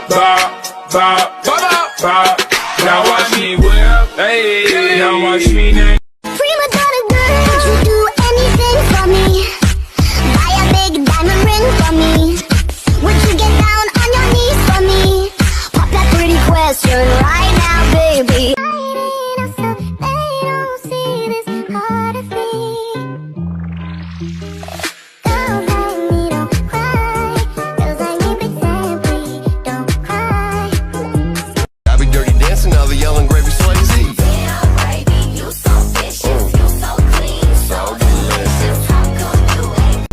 bop, bop, bop, bop. Now watch me whip, hey, now watch me now. Prima donna girl, would you do anything for me? Buy a big diamond ring for me. Would you get down on your knees for me? Pop that pretty question right now, baby. They don't see this part of me. Girls like me don't cry. Girls like me big family don't cry. I be dirty dancing, I'll be yelling gravy Swayze. Yeah, baby, you so vicious, you so clean, so delicious. How come you ain't?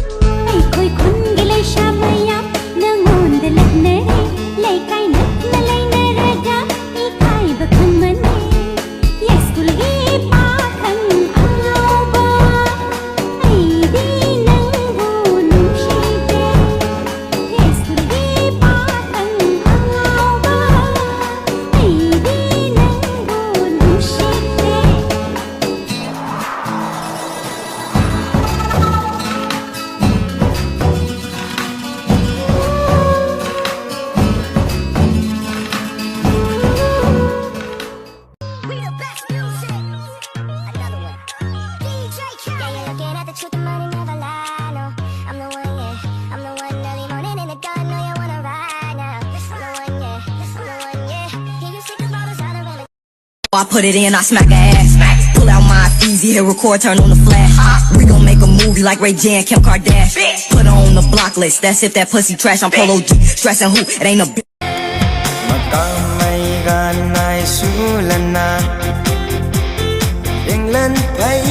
Ai khôi khôn ghi lê sha maya na ngon de lek ne le kai na le ne raga I kai ba khun man yes kul gi pa khan ao ba ai di nang hu nu shi be yes kul gi pa khan ao ba ai di nang hu nu shi be We the best music. Another one. DJ Khaled. Yeah, you're looking at the truth, the money never lie. No, I'm the one, yeah. I'm the one early morning in the gun. Know you wanna ride now. I'm the one, yeah. I'm the one, yeah. Hear you speak about us, other women. I put it in, I smack her ass. Pull out my easy, hit record, turn on the flash. We gon' make a movie like Ray J and Kim Kardashian. Put her on the block list, that's if that pussy trash. I'm Polo G, stressing who, it ain't a bitch. Makamay ganay sulana England pay